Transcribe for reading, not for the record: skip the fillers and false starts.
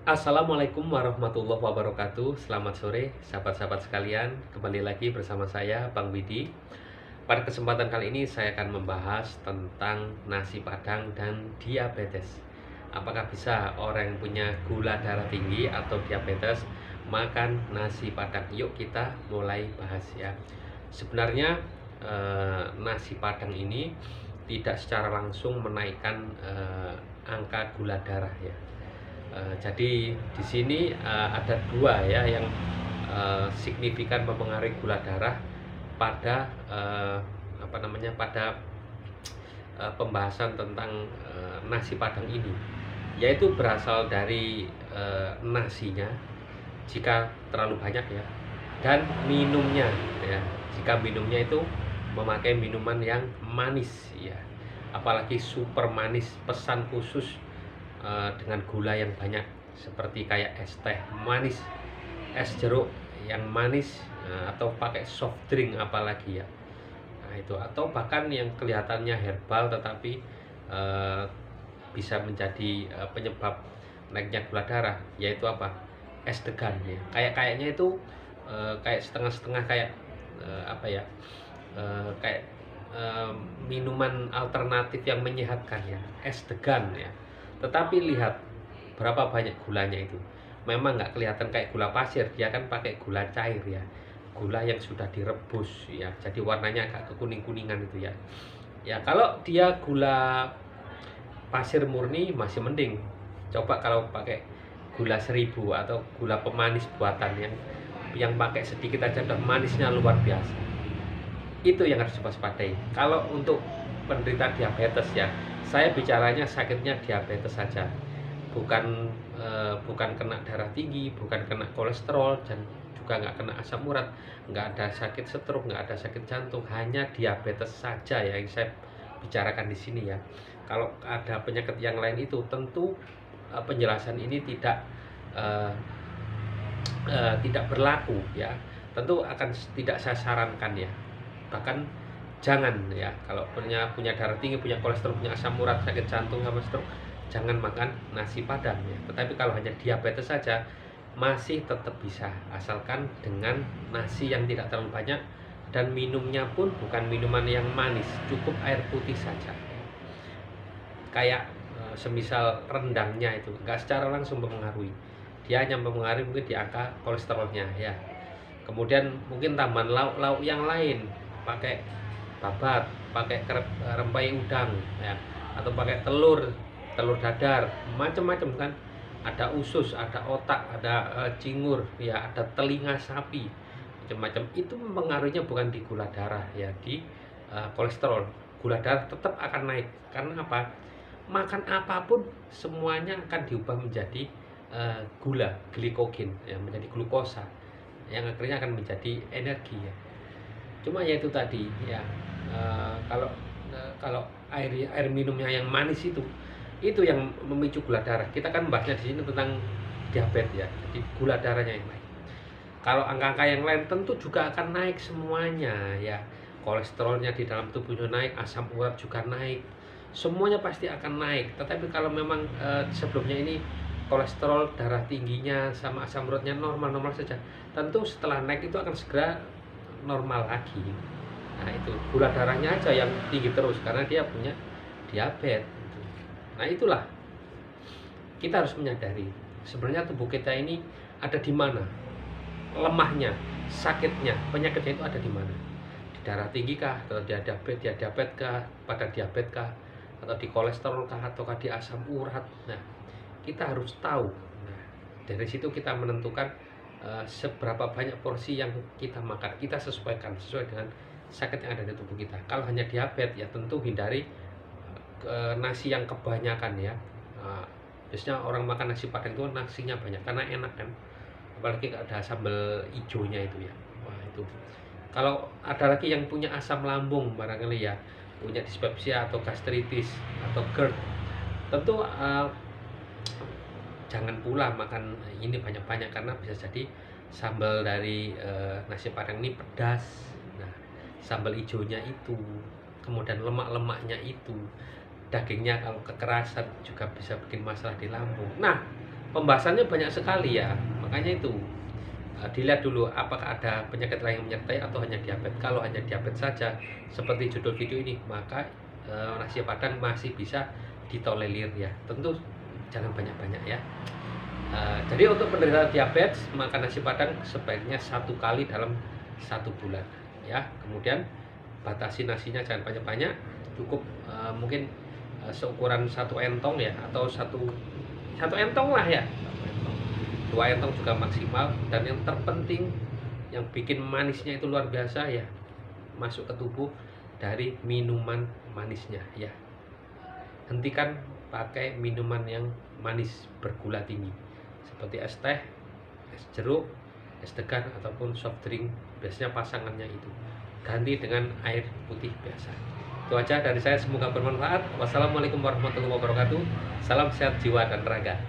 Assalamualaikum warahmatullahi wabarakatuh. Selamat sore sahabat-sahabat sekalian. Kembali lagi bersama saya Bang Widi. Pada kesempatan kali ini saya akan membahas tentang nasi padang dan diabetes. Apakah bisa orang yang punya gula darah tinggi atau diabetes makan nasi padang? Yuk kita mulai bahas ya. Sebenarnya nasi padang ini tidak secara langsung menaikkan angka gula darah ya. Jadi di sini ada dua ya yang signifikan mempengaruhi gula darah pada pembahasan tentang nasi padang ini, yaitu berasal dari nasinya jika terlalu banyak ya, dan minumnya ya. Jika minumnya itu memakai minuman yang manis ya, apalagi super manis, pesan khusus dengan gula yang banyak, seperti kayak es teh manis, es jeruk yang manis, atau pakai soft drink apalagi ya. Nah itu, atau bahkan yang kelihatannya herbal tetapi bisa menjadi penyebab naiknya gula darah, yaitu apa? Es degan ya. Kayaknya itu kayak setengah-setengah, kayak kayak minuman alternatif yang menyehatkan ya, es degan ya. Tetapi lihat berapa banyak gulanya itu. Memang nggak kelihatan kayak gula pasir, dia kan pakai gula cair ya, gula yang sudah direbus ya, jadi warnanya agak kekuning-kuningan itu ya. Ya kalau dia gula pasir murni masih mending. Coba kalau pakai gula 1000 atau gula pemanis buatan yang pakai sedikit aja udah manisnya luar biasa. Itu yang harus diwaspadai. Kalau untuk penderita diabetes ya, saya bicaranya sakitnya diabetes saja, bukan kena darah tinggi, bukan kena kolesterol, dan juga nggak kena asam urat, nggak ada sakit stroke, nggak ada sakit jantung, hanya diabetes saja ya yang saya bicarakan di sini ya. Kalau ada penyakit yang lain itu tentu penjelasan ini tidak berlaku ya, tentu akan tidak saya sarankan ya. Bahkan jangan ya, kalau punya darah tinggi, punya kolesterol, punya asam urat, sakit jantung sama stroke, jangan makan nasi padang ya. Tetapi kalau hanya diabetes saja masih tetap bisa, asalkan dengan nasi yang tidak terlalu banyak, dan minumnya pun bukan minuman yang manis, cukup air putih saja. Kayak semisal rendangnya itu nggak secara langsung mempengaruhi, dia hanya mempengaruhi mungkin di angka kolesterolnya ya. Kemudian mungkin tambahan lauk-lauk yang lain, pakai babat, pakai rempeyek udang ya, atau pakai telur dadar, macam-macam kan. Ada usus, ada otak, ada cingur ya, ada telinga sapi, macam-macam. Itu mempengaruhinya bukan di gula darah ya, di kolesterol. Gula darah tetap akan naik karena apa? Makan apapun semuanya akan diubah menjadi gula, glikogen ya, menjadi glukosa yang akhirnya akan menjadi energi ya. Cuma ya itu tadi ya, kalau air minumnya yang manis itu yang memicu gula darah. Kita kan bahasnya di sini tentang diabetes ya, jadi gula darahnya yang naik. Kalau angka-angka yang lain tentu juga akan naik semuanya ya. Kolesterolnya di dalam tubuhnya naik, asam urat juga naik, semuanya pasti akan naik. Tetapi kalau memang sebelumnya ini kolesterol, darah tingginya sama asam uratnya normal-normal saja, tentu setelah naik itu akan segera normal lagi. Nah itu gula darahnya aja yang tinggi terus karena dia punya diabetes. Nah itulah, kita harus menyadari sebenarnya tubuh kita ini ada di mana lemahnya, sakitnya, penyakitnya itu ada di mana. Di darah tinggi kah, atau dia diabetes kah, pada diabetes kah, atau di kolesterol kah, ataukah di asam urat. Nah kita harus tahu. Nah, dari situ kita menentukan seberapa banyak porsi yang kita makan. Kita sesuaikan sesuai dengan sakit yang ada di tubuh kita. Kalau hanya diabetes ya tentu hindari nasi yang kebanyakan ya. Biasanya orang makan nasi padang itu nasinya banyak karena enak kan, apalagi ada sambal hijaunya itu ya. Wah itu. Kalau ada lagi yang punya asam lambung barangkali ya, punya dispepsia atau gastritis atau GERD, tentu jangan pula makan ini banyak-banyak, karena bisa jadi sambal dari nasi padang ini pedas. Nah, sambal hijaunya itu, kemudian lemak-lemaknya itu, dagingnya kalau kekerasan juga bisa bikin masalah di lambung. Nah, pembahasannya banyak sekali ya. Makanya itu dilihat dulu apakah ada penyakit lain yang menyertai atau hanya diabetes. Kalau hanya diabetes saja seperti judul video ini, maka nasi padang masih bisa ditolerir ya. Tentu jangan banyak-banyak ya. Jadi untuk penderita diabetes, makan nasi padang sebaiknya 1 kali dalam 1 bulan ya. Kemudian batasi nasinya jangan banyak-banyak, cukup mungkin seukuran 1 entong ya, atau satu entong lah ya, 2 entong juga maksimal. Dan yang terpenting yang bikin manisnya itu luar biasa ya, masuk ke tubuh dari minuman manisnya ya. Hentikan pakai minuman yang manis bergula tinggi seperti es teh, es jeruk, es degan ataupun soft drink. Biasanya pasangannya itu. Ganti dengan air putih biasa. Itu aja dari saya, semoga bermanfaat. Wassalamualaikum warahmatullahi wabarakatuh. Salam sehat jiwa dan raga.